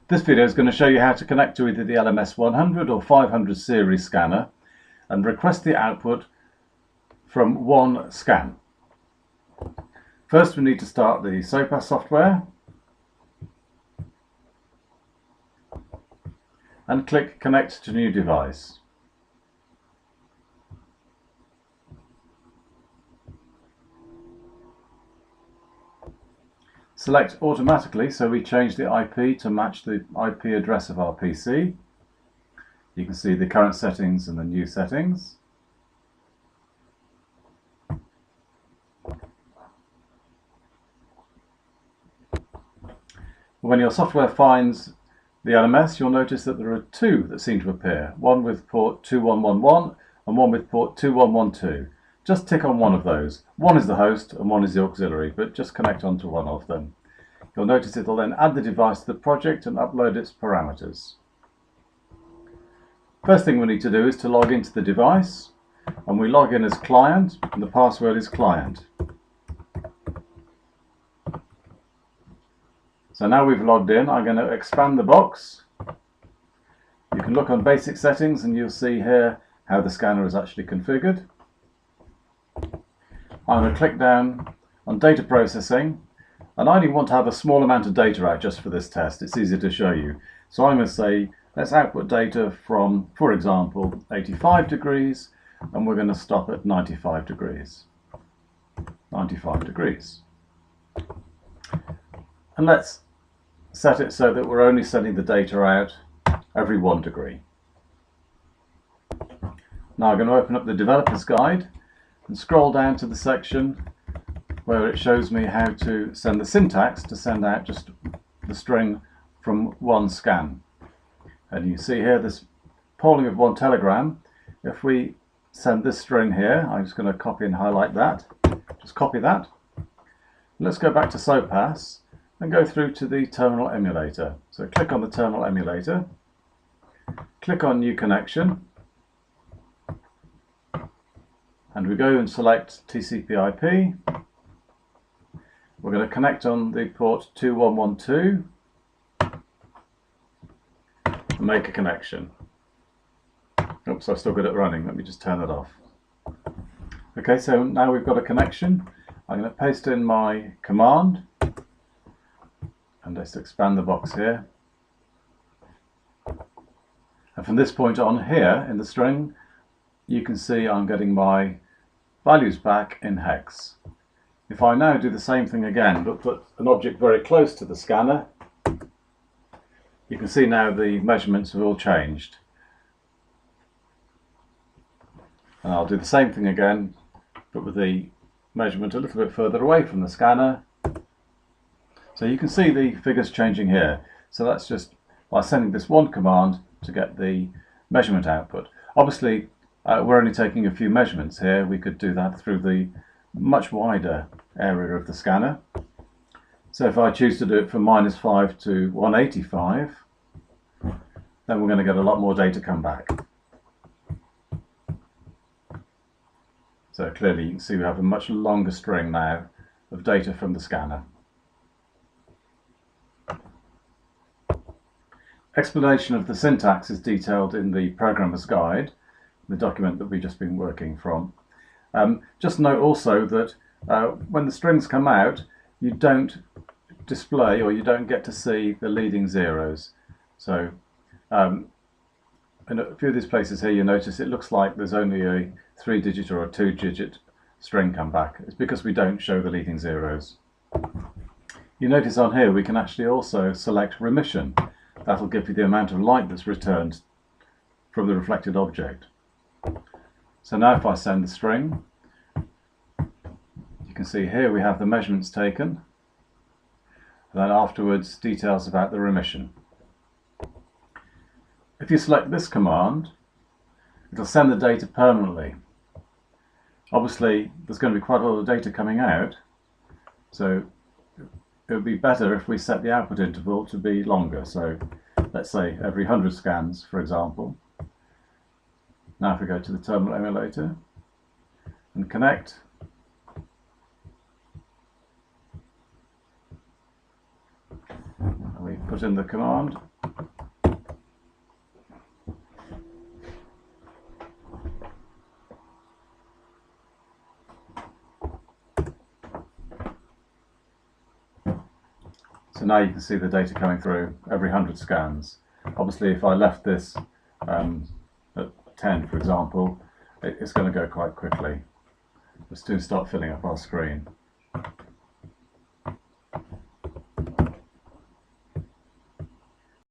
This video is going to show you how to connect to either the LMS 100 or 500 series scanner and request the output from one scan. First we need to start the SOPAS software and click Connect to New Device. Select automatically, so we change the IP to match the IP address of our PC. You can see the current settings and the new settings. When your software finds the LMS, you'll notice that there are two that seem to appear, one with port 2111 and one with port 2112. Just tick on one of those. One is the host and one is the auxiliary, but just connect onto one of them. You'll notice it'll then add the device to the project and upload its parameters. First thing we need to do is to log into the device, and we log in as client and the password is client. So now we've logged in, I'm going to expand the box. You can look on basic settings and you'll see here how the scanner is actually configured. I'm going to click down on data processing, and I only want to have a small amount of data out just for this test. It's easy to show you. So I'm going to say let's output data from, for example, 85 degrees, and we're going to stop at 95 degrees. 95 degrees. And let's set it so that we're only sending the data out every 1 degree. Now I'm going to open up the developer's guide and scroll down to the section where it shows me how to send the syntax to send out just the string from one scan. And you see here this polling of one telegram. If we send this string here, I'm just going to copy and highlight that. Just copy that. Let's go back to SOPAS and go through to the terminal emulator. So click on the terminal emulator, click on New Connection, and we go and select TCP/IP. We're going to connect on the port 2112 and make a connection. Oops, I've still got it running. Let me just turn that off. Okay, so now we've got a connection. I'm going to paste in my command and just expand the box here. And from this point on here in the string, you can see I'm getting my values back in hex. If I now do the same thing again, but put an object very close to the scanner, you can see now the measurements have all changed. And I'll do the same thing again, but with the measurement a little bit further away from the scanner. So you can see the figures changing here. So that's just by sending this one command to get the measurement output. Obviously, we're only taking a few measurements here. We could do that through the much wider area of the scanner. So if I choose to do it from -5 to 185, then we're going to get a lot more data come back. So clearly you can see we have a much longer string now of data from the scanner. Explanation of the syntax is detailed in the programmer's guide, the document that we've just been working from. Just note also that when the strings come out, you don't display or you don't get to see the leading zeros. So in a few of these places here you notice it looks like there's only a 3-digit or a 2-digit string come back. It's because we don't show the leading zeros. You notice on here we can actually also select remission. That'll give you the amount of light that's returned from the reflected object. So now if I send the string, you can see here we have the measurements taken, and then afterwards details about the remission. If you select this command, it'll send the data permanently. Obviously there's going to be quite a lot of data coming out, so it would be better if we set the output interval to be longer. So let's say every 100 scans, for example. Now if we go to the terminal emulator and connect, and we put in the command, So now you can see the data coming through every 100 scans. Obviously, if I left this at 10, for example, it's going to go quite quickly. We'll soon start filling up our screen.